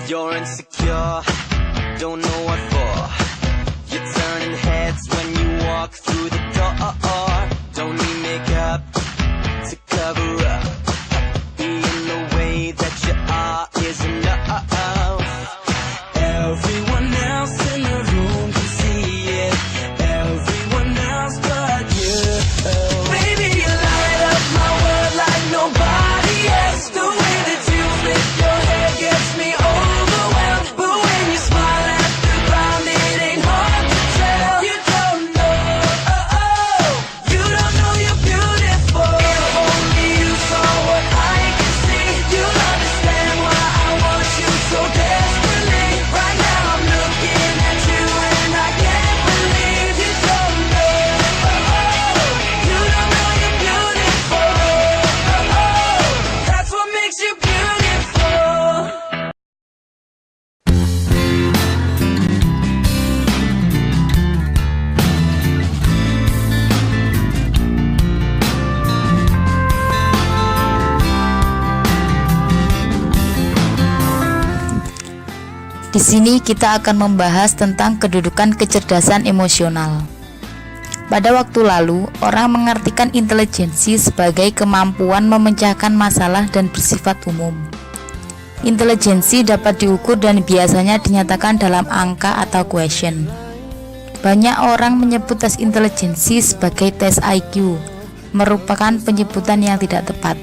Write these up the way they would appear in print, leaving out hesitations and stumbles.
You're insecure, don't know what for. You're turning heads when you walk through the door. Don't need makeup to cover up. Being the way that you are is enough. Everyone else in the room can see it. Everyone else but you. Baby, you light up my world like nobody else. The way that you flip your hair gets me overwhelmed. But when you smile at the ground, it ain't hard to tell. You don't know, you don't know you're beautiful. If only you saw what I can see, you'll understand why I want you so desperately. Right now I'm looking at you and I can't believe you don't know, you don't know you're beautiful. That's what makes you beautiful. Di sini kita akan membahas tentang kedudukan kecerdasan emosional. Pada waktu lalu, orang mengartikan intelijensi sebagai kemampuan memecahkan masalah dan bersifat umum. Intelijensi dapat diukur dan biasanya dinyatakan dalam angka atau question. Banyak orang menyebut tes intelijensi sebagai tes IQ, merupakan penyebutan yang tidak tepat.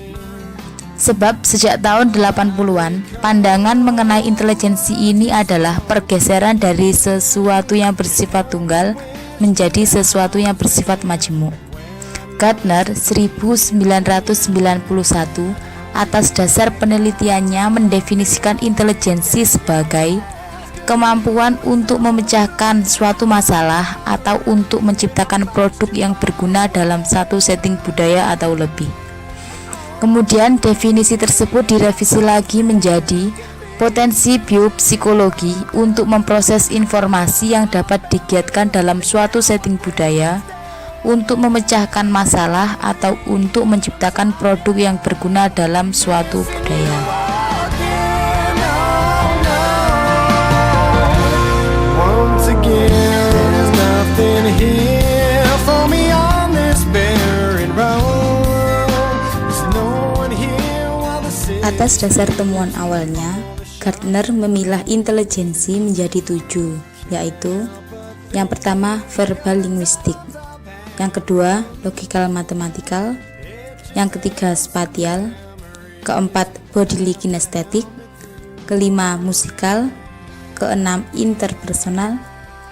Sebab sejak tahun 80-an, pandangan mengenai intelijensi ini adalah pergeseran dari sesuatu yang bersifat tunggal menjadi sesuatu yang bersifat majemuk. Gardner 1991 atas dasar penelitiannya mendefinisikan intelijensi sebagai kemampuan untuk memecahkan suatu masalah atau untuk menciptakan produk yang berguna dalam satu setting budaya atau lebih. Kemudian definisi tersebut direvisi lagi menjadi potensi biopsikologi untuk memproses informasi yang dapat digiatkan dalam suatu setting budaya untuk memecahkan masalah atau untuk menciptakan produk yang berguna dalam suatu budaya. Once again, there's nothing here for me on this barren road. There's no one here while the city. Atas dasar temuan awalnya, Gardner memilah intelijensi menjadi 7, yaitu yang pertama verbal linguistik, yang kedua logical mathematical, yang ketiga spatial, keempat bodily kinesthetic, kelima musikal, keenam interpersonal,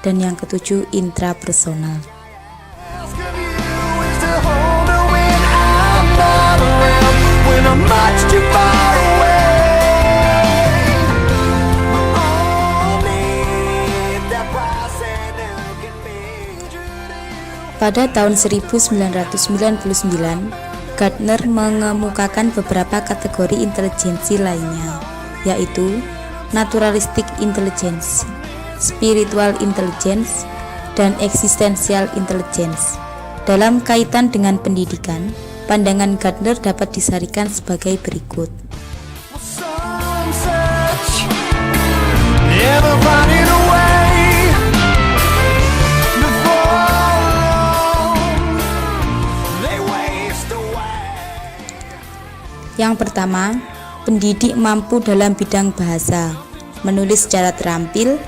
dan yang ketujuh intrapersonal. Ask of you is to hold her when I'm not around, when I'm much too far away. We all need that person who can be true to you. Pada tahun 1999, Gardner mengemukakan beberapa kategori intelijensi lainnya, yaitu naturalistic intelligence, spiritual intelligence, dan existential intelligence. Dalam kaitan dengan pendidikan, pandangan Gardner dapat disarikan sebagai berikut. Some search, never finding a way to fall. They waste away. Yang pertama, pendidik mampu dalam bidang bahasa, menulis secara terampil,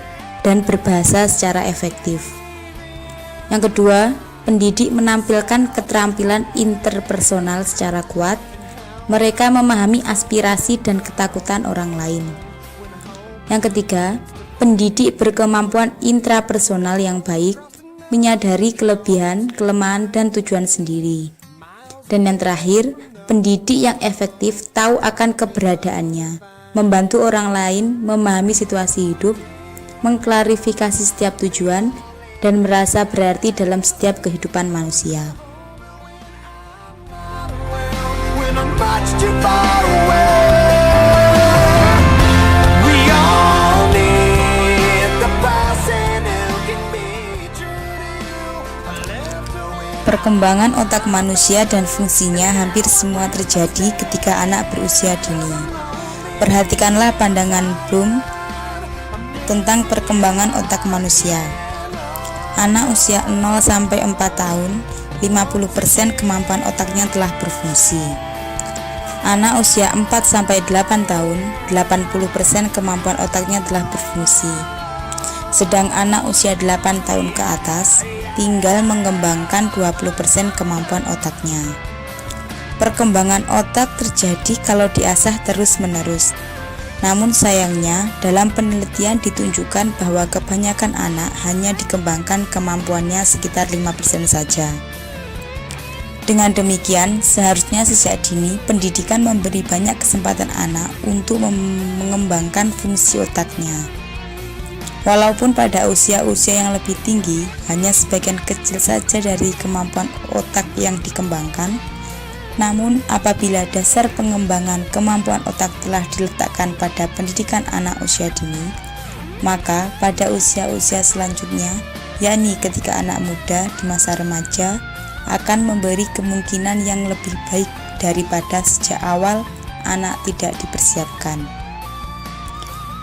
dan berbahasa secara efektif. Yang kedua, pendidik menampilkan keterampilan interpersonal secara kuat. Mereka memahami aspirasi dan ketakutan orang lain. Yang ketiga, pendidik berkemampuan intrapersonal yang baik, menyadari kelebihan, kelemahan, dan tujuan sendiri. Dan yang terakhir, pendidik yang efektif tahu akan keberadaannya, membantu orang lain memahami situasi hidup, mengklarifikasi setiap tujuan, dan merasa berarti dalam setiap kehidupan manusia. When I'm much too far away. We all need the person who can be true to you. I left away. Perkembangan otak manusia dan fungsinya hampir semua terjadi ketika anak berusia dini. Perhatikanlah pandangan Bloom tentang perkembangan otak manusia. Anak usia 0 sampai 4 tahun, 50% kemampuan otaknya telah berfungsi. Anak usia 4 sampai 8 tahun, 80% kemampuan otaknya telah berfungsi. Sedang anak usia 8 tahun ke atas tinggal mengembangkan 20% kemampuan otaknya. Perkembangan otak terjadi kalau diasah terus-menerus. Namun sayangnya, dalam penelitian ditunjukkan bahwa kebanyakan anak hanya dikembangkan kemampuannya sekitar 5% saja. Dengan demikian, seharusnya sejak dini pendidikan memberi banyak kesempatan anak untuk mengembangkan fungsi otaknya. Walaupun pada usia-usia yang lebih tinggi, hanya sebagian kecil saja dari kemampuan otak yang dikembangkan. Namun, apabila dasar pengembangan kemampuan otak telah diletakkan pada pendidikan anak usia dini, maka pada usia-usia selanjutnya, yakni ketika anak muda di masa remaja, akan memberi kemungkinan yang lebih baik daripada sejak awal anak tidak dipersiapkan.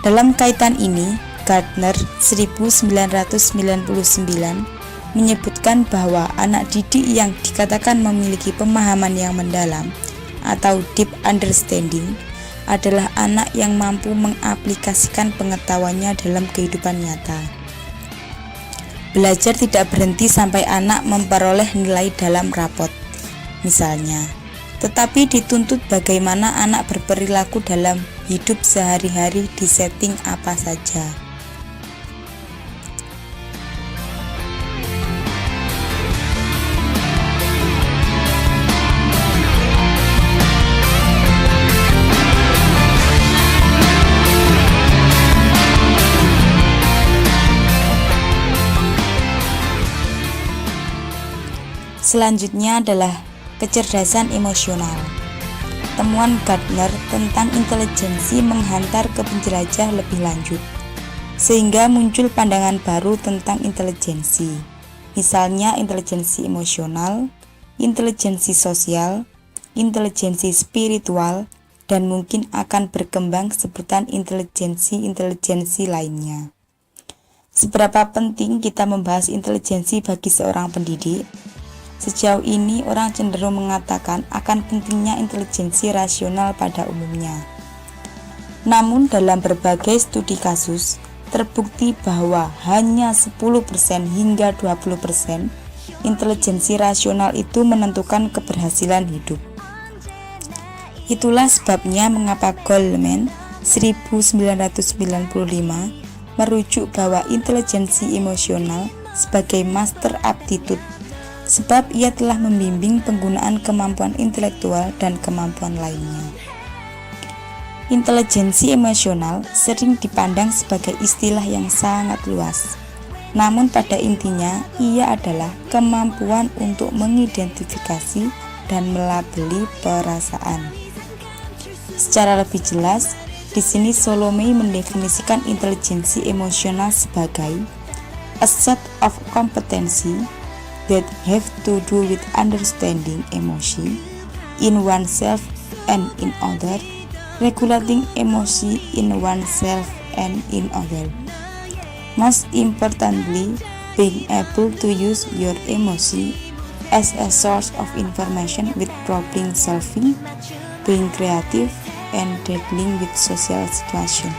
Dalam kaitan ini, Gardner 1999 menyebutkan bahwa anak didik yang dikatakan memiliki pemahaman yang mendalam atau deep understanding adalah anak yang mampu mengaplikasikan pengetahuannya dalam kehidupan nyata. Belajar tidak berhenti sampai anak memperoleh nilai dalam rapot, misalnya, tetapi dituntut bagaimana anak berperilaku dalam hidup sehari-hari di setting apa saja. Selanjutnya adalah kecerdasan emosional. Temuan Gardner tentang intelijensi menghantar ke penjelajah lebih lanjut, sehingga muncul pandangan baru tentang intelijensi. Misalnya intelijensi emosional, intelijensi sosial, intelijensi spiritual, dan mungkin akan berkembang sebutan intelijensi lainnya. Seberapa penting kita membahas intelijensi bagi seorang pendidik? Sejauh ini orang cenderung mengatakan akan pentingnya intelijensi rasional pada umumnya. Namun dalam berbagai studi kasus, terbukti bahwa hanya 10% hingga 20% intelijensi rasional itu menentukan keberhasilan hidup. Itulah sebabnya mengapa Goleman 1995 merujuk bahwa intelijensi emosional sebagai master aptitude, sebab ia telah membimbing penggunaan kemampuan intelektual dan kemampuan lainnya. Intelijensi emosional sering dipandang sebagai istilah yang sangat luas. Namun pada intinya, ia adalah kemampuan untuk mengidentifikasi dan melabeli perasaan. Secara lebih jelas, di sini Salome mendefinisikan intelijensi emosional sebagai a set of competency that have to do with understanding emotion in oneself and in other, regulating emotion in oneself and in other. Most importantly, being able to use your emotion as a source of information with problem solving, being creative, and dealing with social situation.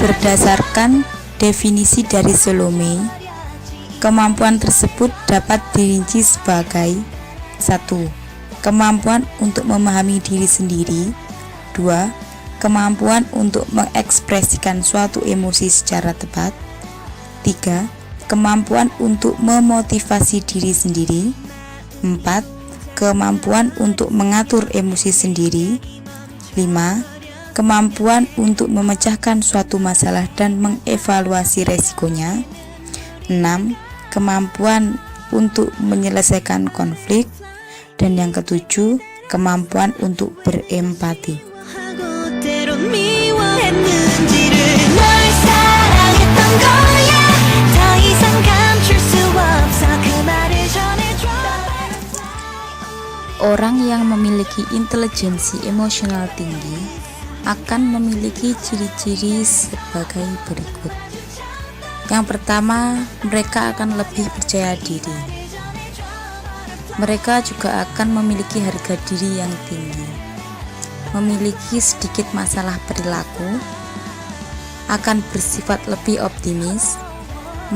Berdasarkan definisi dari Salome, kemampuan tersebut dapat dirinci sebagai 1. Kemampuan untuk memahami diri sendiri. 2. Kemampuan untuk mengekspresikan suatu emosi secara tepat. 3. Kemampuan untuk memotivasi diri sendiri. 4. Kemampuan untuk mengatur emosi sendiri. 5. Kemampuan untuk memecahkan suatu masalah dan mengevaluasi resikonya. 6. Kemampuan untuk menyelesaikan konflik. Dan yang ketujuh, kemampuan untuk berempati. Seseorang yang memiliki intelijensi emosional tinggi akan memiliki ciri-ciri sebagai berikut. Yang pertama, mereka akan lebih percaya diri. Mereka juga akan memiliki harga diri yang tinggi, memiliki sedikit masalah perilaku, akan bersifat lebih optimis,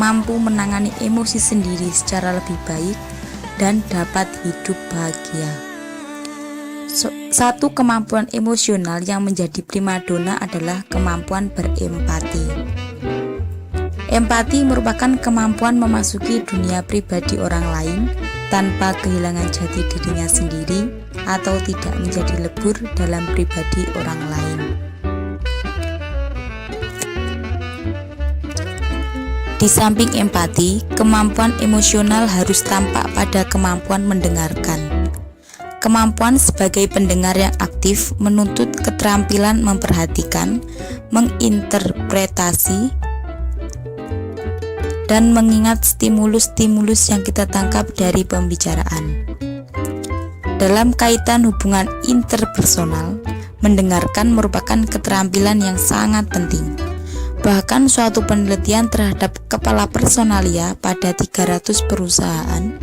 mampu menangani emosi sendiri secara lebih baik, dan dapat hidup bahagia. Satu kemampuan emosional yang menjadi primadona adalah kemampuan berempati. Empati merupakan kemampuan memasuki dunia pribadi orang lain tanpa kehilangan jati dirinya sendiri atau tidak menjadi lebur dalam pribadi orang lain. Di samping empati, kemampuan emosional harus tampak pada kemampuan mendengarkan. Kemampuan sebagai pendengar yang aktif menuntut keterampilan memperhatikan, menginterpretasi, dan mengingat stimulus-stimulus yang kita tangkap dari pembicaraan. Dalam kaitan hubungan interpersonal, mendengarkan merupakan keterampilan yang sangat penting. Bahkan suatu penelitian terhadap kepala personalia pada 300 perusahaan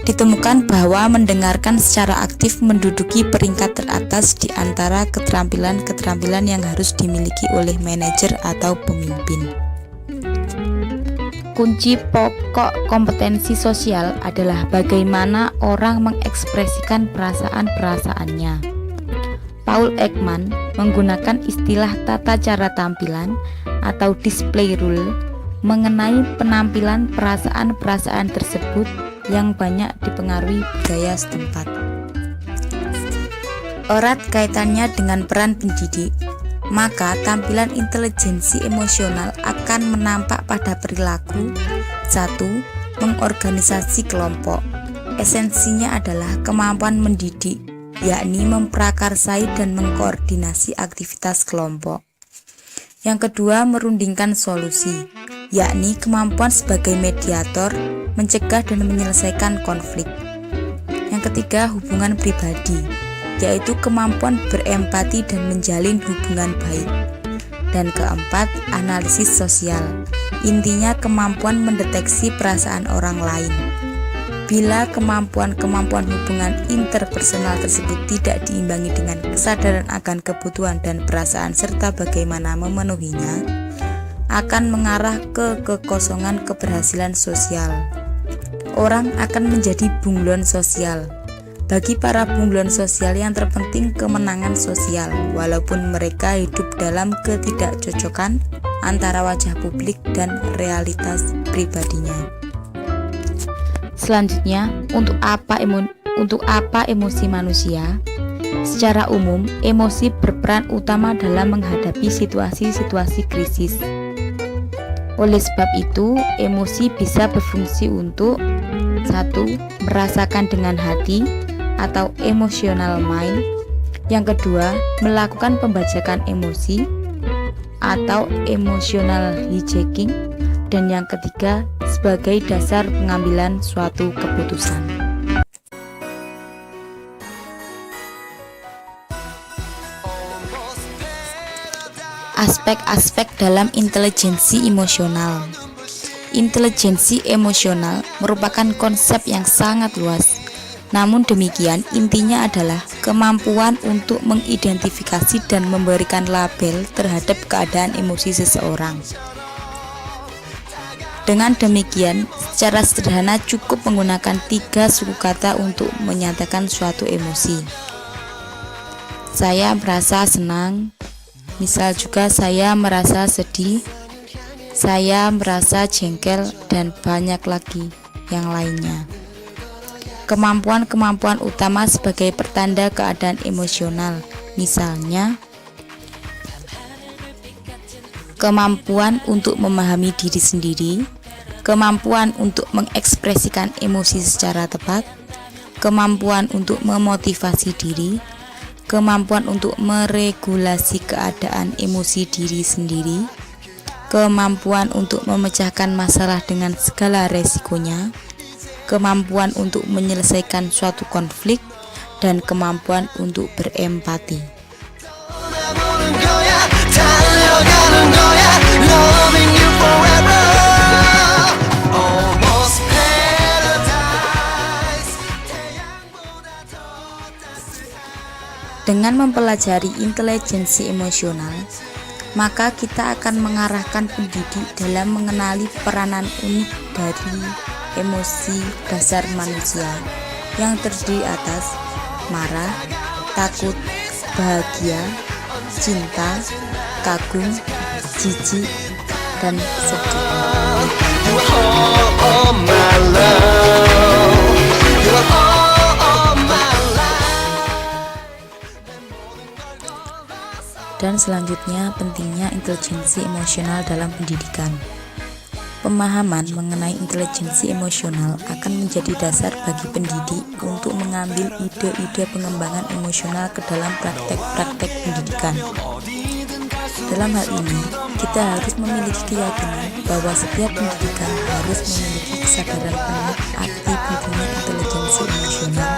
ditemukan bahwa mendengarkan secara aktif menduduki peringkat teratas di antara keterampilan-keterampilan yang harus dimiliki oleh manajer atau pemimpin. Kunci pokok kompetensi sosial adalah bagaimana orang mengekspresikan perasaan-perasaannya. Paul Ekman menggunakan istilah tata cara tampilan atau display rule mengenai penampilan perasaan-perasaan tersebut yang banyak dipengaruhi budaya setempat. Erat kaitannya dengan peran pendidik, maka tampilan intelijensi emosional akan menampak pada perilaku. 1. Mengorganisasi kelompok. Esensinya adalah kemampuan mendidik, yakni memprakarsai dan mengkoordinasi aktivitas kelompok. Yang kedua, merundingkan solusi, yakni kemampuan sebagai mediator, mencegah dan menyelesaikan konflik. Yang ketiga, hubungan pribadi, yaitu kemampuan berempati dan menjalin hubungan baik. Dan keempat, analisis sosial, intinya kemampuan mendeteksi perasaan orang lain. Bila kemampuan-kemampuan hubungan interpersonal tersebut tidak diimbangi dengan kesadaran akan kebutuhan dan perasaan serta bagaimana memenuhinya, akan mengarah ke kekosongan keberhasilan sosial. Orang akan menjadi bunglon sosial. Bagi para bunglon sosial yang terpenting kemenangan sosial, walaupun mereka hidup dalam ketidakcocokan antara wajah publik dan realitas pribadinya. Selanjutnya, untuk apa emosi manusia? Secara umum, emosi berperan utama dalam menghadapi situasi-situasi krisis. Oleh sebab itu, emosi bisa berfungsi untuk 1. Merasakan dengan hati atau emotional mind. Yang kedua, melakukan pembajakan emosi atau emotional hijacking. Dan yang ketiga, sebagai dasar pengambilan suatu keputusan. Aspek-aspek dalam intelijensi emosional. Intelijensi emosional merupakan konsep yang sangat luas. Namun demikian, intinya adalah kemampuan untuk mengidentifikasi dan memberikan label terhadap keadaan emosi seseorang. Dengan demikian, secara sederhana cukup menggunakan 3 suku kata untuk menyatakan suatu emosi. Saya merasa senang, misal juga saya merasa sedih, saya merasa jengkel, dan banyak lagi yang lainnya. Kemampuan-kemampuan utama sebagai pertanda keadaan emosional, misalnya kemampuan untuk memahami diri sendiri, kemampuan untuk mengekspresikan emosi secara tepat, kemampuan untuk memotivasi diri, kemampuan untuk meregulasi keadaan emosi diri sendiri, kemampuan untuk memecahkan masalah dengan segala resikonya, kemampuan untuk menyelesaikan suatu konflik, dan kemampuan untuk berempati. 떠나보는 거야 달려가는 거야 loving you forever almost paradise 태양보다 더 따스한 Dengan mempelajari intelijensi emosional, maka kita akan mengarahkan pendidik dalam mengenali peranan unik dari emosi dasar manusia yang terdiri atas marah, takut, bahagia, cinta, kagum, jijik, dan sedih. You are all of my love You are all of my life Dan selanjutnya, pentingnya intelijensi emosional dalam pendidikan. Pemahaman mengenai intelijensi emosional akan menjadi dasar bagi pendidik untuk mengambil ide-ide pengembangan emosional ke dalam praktek-praktek pendidikan. Dalam hal ini, kita harus memiliki keyakinan bahwa setiap pendidikan harus memiliki kesadaran penuh arti pentingnya intelijensi emosional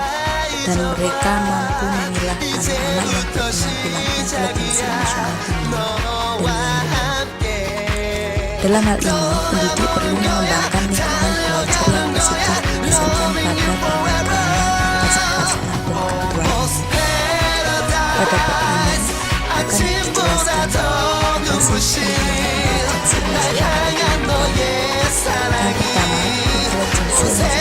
dan mereka mampu memilah anak-anak yang berpenampilan intelijensi emosional tinggi dan yang rendah. Dalam hal ini, pendidik perlu mengembangkan lingkungan belajar yang positif berdasarkan pada perkembangan atas perasaan dan kebutuhan. Pada bab ini akan dijelaskan apa sih intelijensi emosional. Yang pertama, intelijensi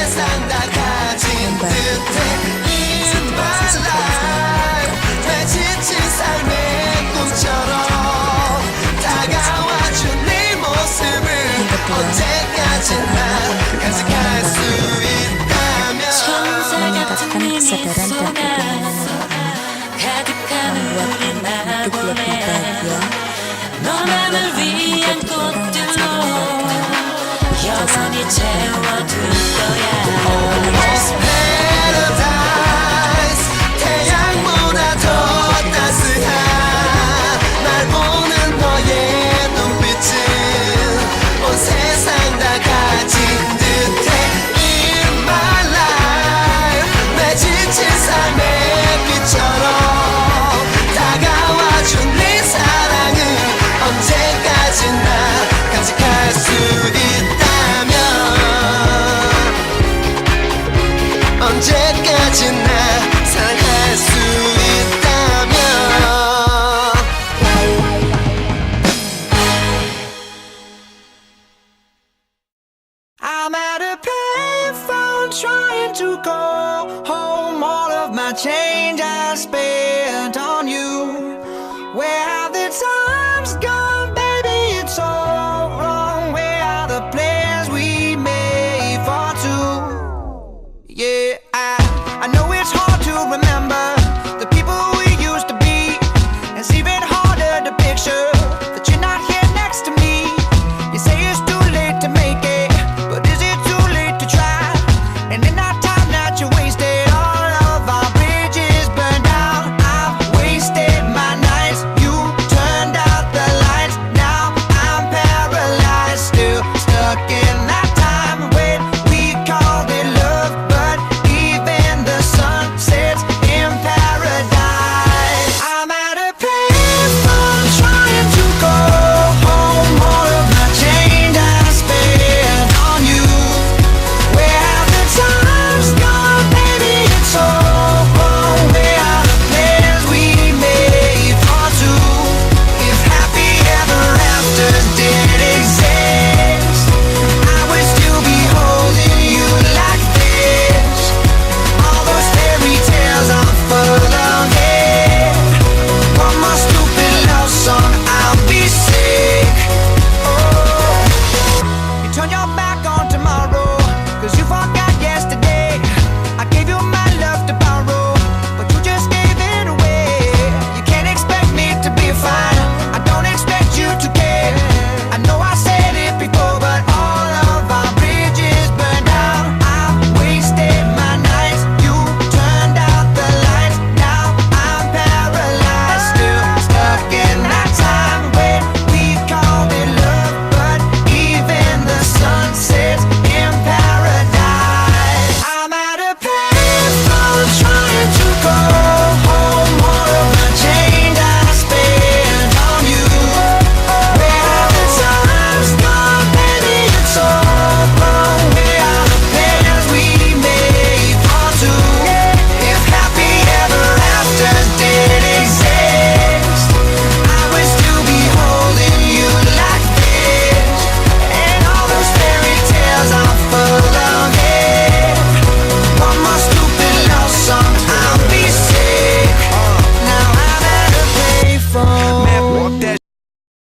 emosional membantu menangani situasi-situasi yang 내 지친 삶의 꿈처럼 다가와준 네 모습을 언제까지나 간직할 수 있다면 meningkatkan kesadaran dan ekonomi membuat anak hidup lebih bahagia, membuat anak menjadi orang yang saling menghargai, Paradise 태양보다 더 따스한 날 보는 너의 눈빛은 온 세상 다 가진 듯해 In my life 내 지친 삶의 빛처럼 다가와준 네 사랑은 언제까지나 간직할 수 있다면 언제까지나 사랑할 수 있다면 I'm at a payphone trying to call home all of my change I spent on you